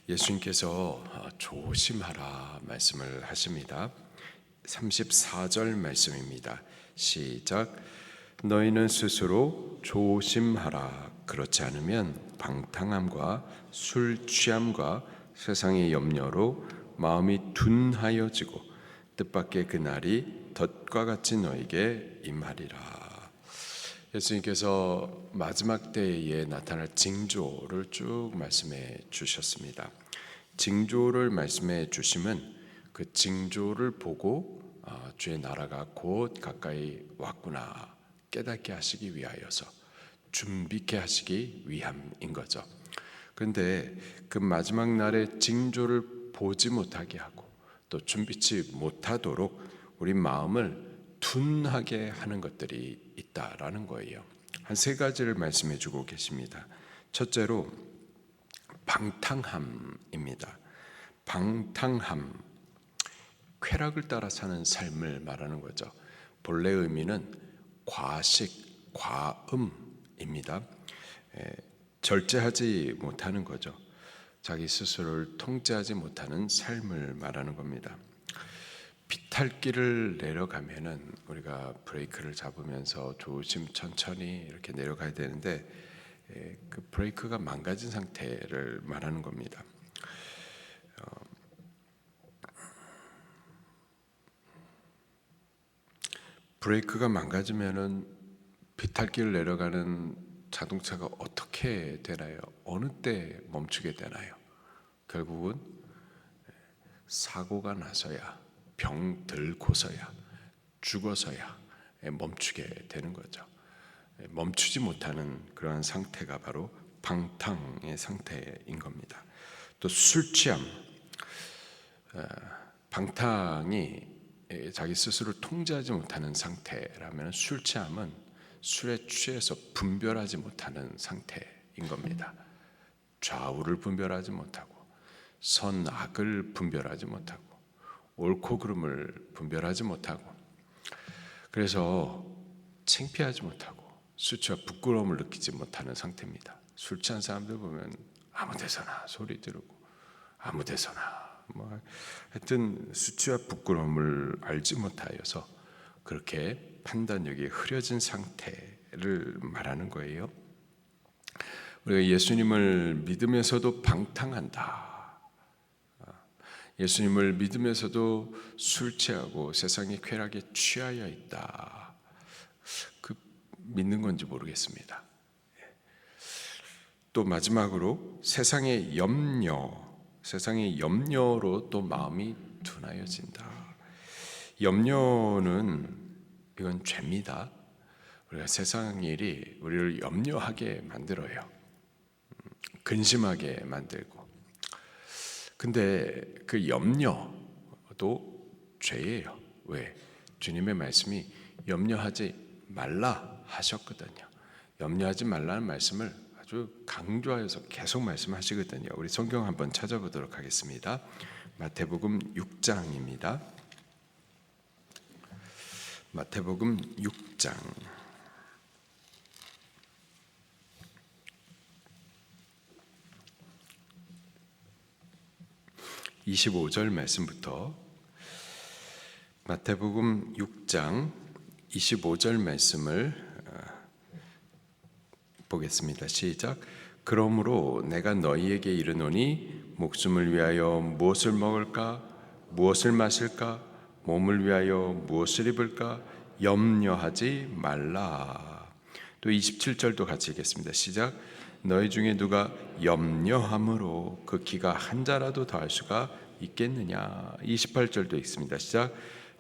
예수님께서 조심하라 말씀을 하십니다. 34절 말씀입니다. 시작. 너희는 스스로 조심하라. 그렇지 않으면 방탕함과 술 취함과 세상의 염려로 마음이 둔하여지고 뜻밖의 그날이 덫과 같이 너에게 임하리라. 예수님께서 마지막 때에 나타날 징조를 쭉 말씀해 주셨습니다. 징조를 말씀해 주시면 그 징조를 보고 주의 나라가 곧 가까이 왔구나 깨닫게 하시기 위하여서 준비케 하시기 위함인 거죠. 그런데 그 마지막 날의 징조를 보지 못하게 하고 또 준비치 못하도록 우리 마음을 둔하게 하는 것들이 있다라는 거예요. 한 세 가지를 말씀해 주고 계십니다. 첫째로 방탕함입니다. 방탕함, 쾌락을 따라 사는 삶을 말하는 거죠. 본래 의미는 과식, 과음입니다. 절제하지 못하는 거죠. 자기 스스로를 통제하지 못하는 삶을 말하는 겁니다. 비탈길을 내려가면은 우리가 브레이크를 잡으면서 조심 천천히 이렇게 내려가야 되는데 그 브레이크가 망가진 상태를 말하는 겁니다. 브레이크가 망가지면은 비탈길을 내려가는 자동차가 어떻게 되나요? 어느 때 멈추게 되나요? 결국은 사고가 나서야, 병 들고서야, 죽어서야 멈추게 되는 거죠. 멈추지 못하는 그러한 상태가 바로 방탕의 상태인 겁니다. 또 술 취함, 방탕이 자기 스스로를 통제하지 못하는 상태라면 술 취함은 술에 취해서 분별하지 못하는 상태인 겁니다. 좌우를 분별하지 못하고 선악을 분별하지 못하고 옳고 그름을 분별하지 못하고 그래서 창피하지 못하고 수치와 부끄러움을 느끼지 못하는 상태입니다. 술 취한 사람들 보면 아무 데서나 소리 지르고 아무 데서나 하여튼 수치와 부끄러움을 알지 못하여서 그렇게 판단력이 흐려진 상태를 말하는 거예요. 우리가 예수님을 믿으면서도 방탕한다. 예수님을 믿으면서도 술 취하고 세상의 쾌락에 취하여 있다. 그 믿는 건지 모르겠습니다. 또 마지막으로 세상의 염려로 또 마음이 둔하여진다. 염려는 이건 죄입니다. 우리가 세상 일이 우리를 염려하게 만들어요. 근심하게 만들고. 근데 그 염려도 죄예요. 왜? 주님의 말씀이 염려하지 말라 하셨거든요. 염려하지 말라는 말씀을 아주 강조하여서 계속 말씀하시거든요. 우리 성경 한번 찾아보도록 하겠습니다. 마태복음 6장입니다. 마태복음 6장 25절 말씀부터 마태복음 6장 25절 말씀을 보겠습니다. 시작. 그러므로 내가 너희에게 이르노니 목숨을 위하여 무엇을 먹을까 무엇을 마실까 몸을 위하여 무엇을 입을까 염려하지 말라. 또 27절도 같이 읽겠습니다. 시작. 너희 중에 누가 염려함으로 그 기가 한 자라도 더할 수가 있겠느냐. 28절도 읽습니다. 시작.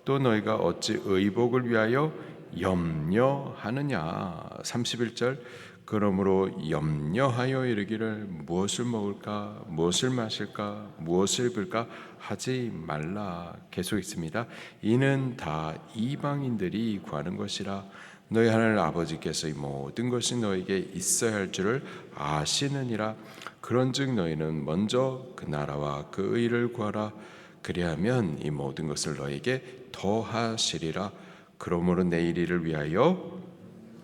또 너희가 어찌 의복을 위하여 염려하느냐. 31절. 그러므로 염려하여 이르기를 무엇을 먹을까 무엇을 마실까 무엇을 입을까 하지 말라. 계속 있습니다. 이는 다 이방인들이 구하는 것이라. 너희 하늘 아버지께서 이 모든 것이 너에게 있어야 할 줄을 아시느니라. 그런즉 너희는 먼저 그 나라와 그 의를 구하라. 그리하면 이 모든 것을 너에게 더하시리라. 그러므로 내일 일을 위하여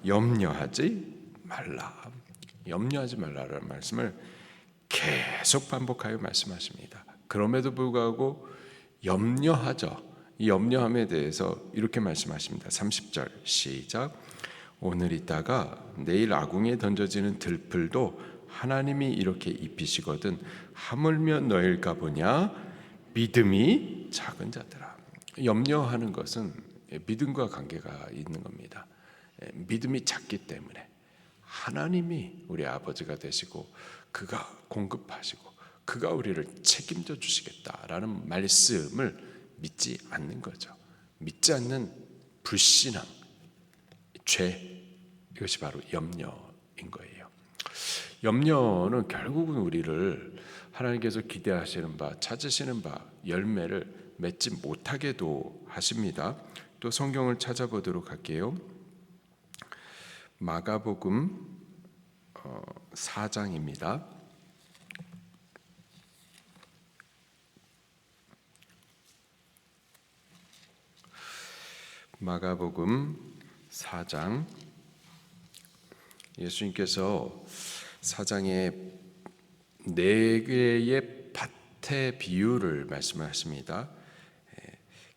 염려하지 말라. 염려하지 말라라는 말씀을 계속 반복하여 말씀하십니다. 그럼에도 불구하고 염려하죠. 이 염려함에 대해서 이렇게 말씀하십니다. 30절 시작. 오늘 있다가 내일 아궁이에 던져지는 들풀도 하나님이 이렇게 입히시거든 하물며 너일까 보냐. 믿음이 작은 자들아. 염려하는 것은 믿음과 관계가 있는 겁니다. 믿음이 작기 때문에 하나님이 우리 아버지가 되시고 그가 공급하시고 그가 우리를 책임져 주시겠다라는 말씀을 믿지 않는 거죠. 믿지 않는 불신앙, 죄, 이것이 바로 염려인 거예요. 염려는 결국은 우리를 하나님께서 기대하시는 바, 찾으시는 바 열매를 맺지 못하게도 하십니다. 또 성경을 찾아보도록 할게요. 마가복음 4장입니다. 마가복음 4장. 예수님께서 4장에 4개의 밭의 비유를 말씀하십니다.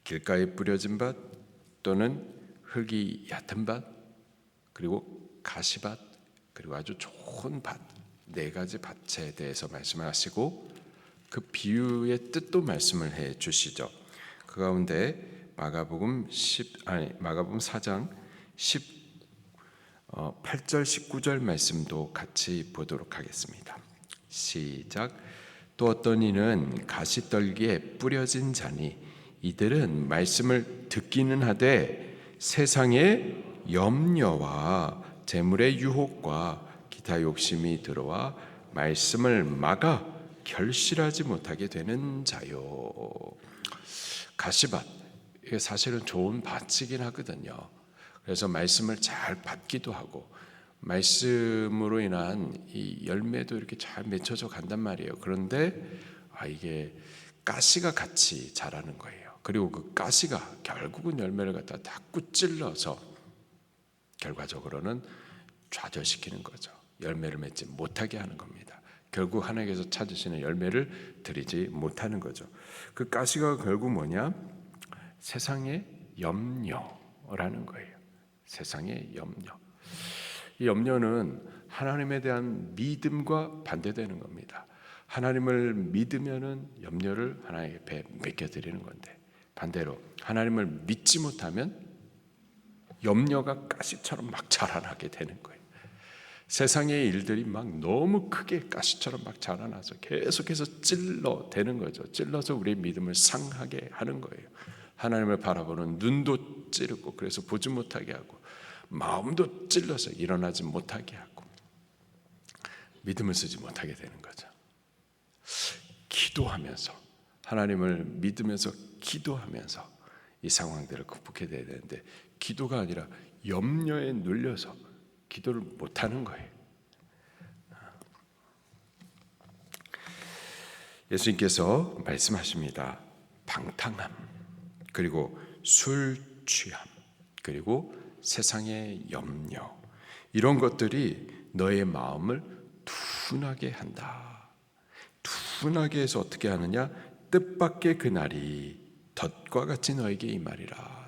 길가에 뿌려진 밭, 또는 흙이 얕은 밭, 그리고 가시밭, 그리고 아주 좋은 밭, 4가지 밭에 대해서 말씀하시고 그 비유의 뜻도 말씀을 해 주시죠. 그 가운데 마가복음 4장 8절 19절 말씀도 같이 보도록 하겠습니다. 시작. 또 어떤 이는 가시떨기에 뿌려진 자니 이들은 말씀을 듣기는 하되 세상의 염려와 재물의 유혹과 기타 욕심이 들어와 말씀을 막아 결실하지 못하게 되는 자요. 가시밭, 이게 사실은 좋은 밭이긴 하거든요. 그래서 말씀을 잘 받기도 하고 말씀으로 인한 이 열매도 이렇게 잘 맺혀져 간단 말이에요. 그런데 이게 가시가 같이 자라는 거예요. 그리고 그 가시가 결국은 열매를 갖다 다 꾸찔러서 결과적으로는 좌절시키는 거죠. 열매를 맺지 못하게 하는 겁니다. 결국 하나님께서 찾으시는 열매를 드리지 못하는 거죠. 그 가시가 결국 뭐냐? 세상의 염려라는 거예요. 세상의 염려. 이 염려는 하나님에 대한 믿음과 반대되는 겁니다. 하나님을 믿으면은 염려를 하나님의 배에 맡겨드리는 건데, 반대로 하나님을 믿지 못하면 염려가 가시처럼 막 자라나게 되는 거예요. 세상의 일들이 막 너무 크게 가시처럼 막 자라나서 계속해서 찔러대는 거죠. 찔러서 우리의 믿음을 상하게 하는 거예요. 하나님을 바라보는 눈도 찌르고, 그래서 보지 못하게 하고, 마음도 찔러서 일어나지 못하게 하고, 믿음을 쓰지 못하게 되는 거죠. 기도하면서, 하나님을 믿으면서 기도하면서 이 상황들을 극복해야 되는데, 기도가 아니라 염려에 눌려서 기도를 못하는 거예요. 예수님께서 말씀하십니다. 방탕함, 그리고 술 취함, 그리고 세상의 염려, 이런 것들이 너의 마음을 둔하게 한다. 둔하게 해서 어떻게 하느냐? 뜻밖의 그날이 덫과 같이 너에게 임하리라.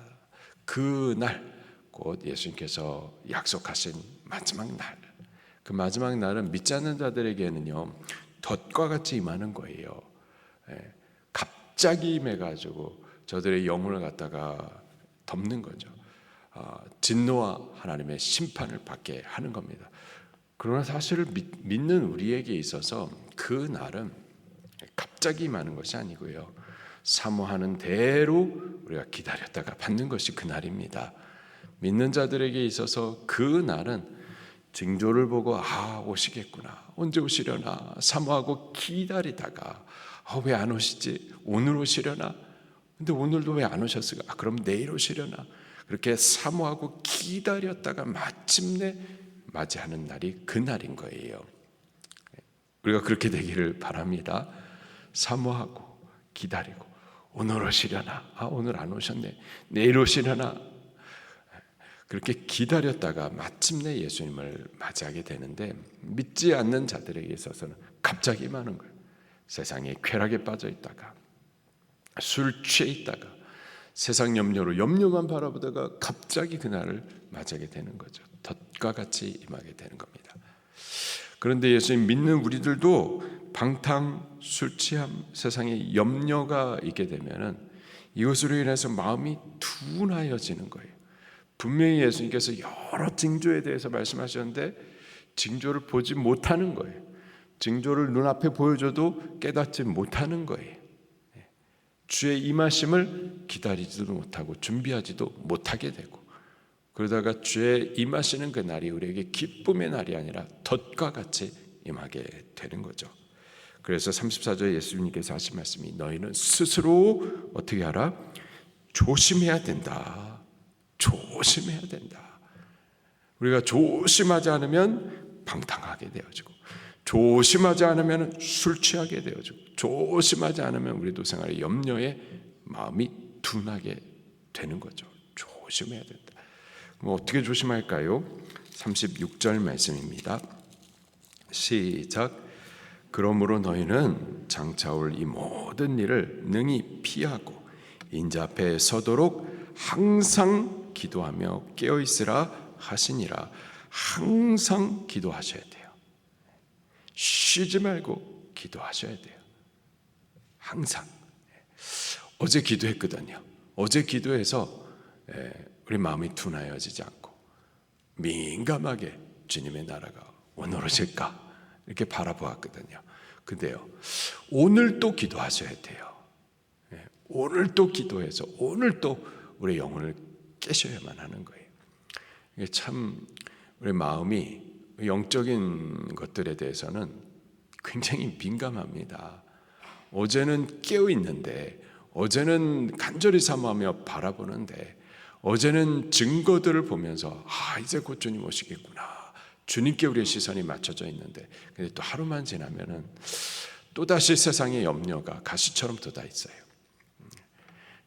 그날, 곧 예수님께서 약속하신 마지막 날, 그 마지막 날은 믿지 않는 자들에게는요 덫과 같이 임하는 거예요. 갑자기 임해가지고 저들의 영혼을 갖다가 덮는 거죠. 진노와 하나님의 심판을 받게 하는 겁니다. 그러나 사실을 믿는 우리에게 있어서 그 날은 갑자기 임하는 것이 아니고요, 사모하는 대로 우리가 기다렸다가 받는 것이 그 날입니다. 믿는 자들에게 있어서 그 날은 징조를 보고 오시겠구나, 언제 오시려나 사모하고 기다리다가 왜 안 오시지? 오늘 오시려나? 근데 오늘도 왜 안 오셨을까? 그럼 내일 오시려나? 그렇게 사모하고 기다렸다가 마침내 맞이하는 날이 그 날인 거예요. 우리가 그렇게 되기를 바랍니다. 사모하고 기다리고, 오늘 오시려나? 오늘 안 오셨네. 내일 오시려나? 그렇게 기다렸다가 마침내 예수님을 맞이하게 되는데, 믿지 않는 자들에게 있어서는 갑자기 임하는 거예요. 세상에 쾌락에 빠져 있다가, 술 취해 있다가, 세상 염려로 염려만 바라보다가 갑자기 그날을 맞이하게 되는 거죠. 덫과 같이 임하게 되는 겁니다. 그런데 예수님 믿는 우리들도 방탕, 술 취함, 세상에 염려가 있게 되면은 이것으로 인해서 마음이 둔하여지는 거예요. 분명히 예수님께서 여러 징조에 대해서 말씀하셨는데 징조를 보지 못하는 거예요. 징조를 눈앞에 보여줘도 깨닫지 못하는 거예요. 주의 임하심을 기다리지도 못하고 준비하지도 못하게 되고, 그러다가 주의 임하시는 그 날이 우리에게 기쁨의 날이 아니라 덫과 같이 임하게 되는 거죠. 그래서 34절에 예수님께서 하신 말씀이 너희는 스스로 어떻게 하라? 조심해야 된다. 조심해야 된다. 우리가 조심하지 않으면 방탕하게 되어지고, 조심하지 않으면 술 취하게 되어지고, 조심하지 않으면 우리도 생활의 염려에 마음이 둔하게 되는 거죠. 조심해야 된다. 어떻게 조심할까요? 36절 말씀입니다. 시작. 그러므로 너희는 장차 올 이 모든 일을 능히 피하고 인자 앞에 서도록 항상 기도하며 깨어 있으라 하시니라. 항상 기도하셔야 돼요. 쉬지 말고 기도하셔야 돼요. 항상. 어제 기도했거든요. 어제 기도해서 우리 마음이 둔하여지지 않고 민감하게 주님의 나라가 오늘 오실까 이렇게 바라보았거든요. 근데요, 오늘 또 기도하셔야 돼요. 오늘 또 기도해서 오늘 또 우리 영혼을 깨셔야만 하는 거예요. 이게 참 우리 마음이 영적인 것들에 대해서는 굉장히 민감합니다. 어제는 깨어 있는데, 어제는 간절히 사모하며 바라보는데, 어제는 증거들을 보면서 이제 곧 주님 오시겠구나, 주님께 우리의 시선이 맞춰져 있는데, 근데 또 하루만 지나면은 또다시 세상의 염려가 가시처럼 돋아 있어요.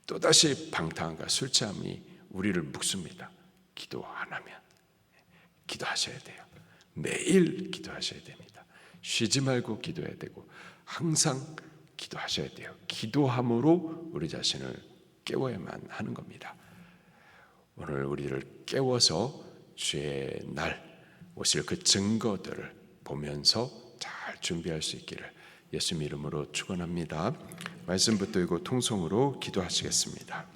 또다시 방탕과 술 취함이 우리를 묶습니다. 기도 안 하면. 기도하셔야 돼요. 매일 기도하셔야 됩니다. 쉬지 말고 기도해야 되고 항상 기도하셔야 돼요. 기도함으로 우리 자신을 깨워야만 하는 겁니다. 오늘 우리를 깨워서 주의 날 오실 그 증거들을 보면서 잘 준비할 수 있기를 예수님 이름으로 축원합니다. 말씀 붙들고 통성으로 기도하시겠습니다.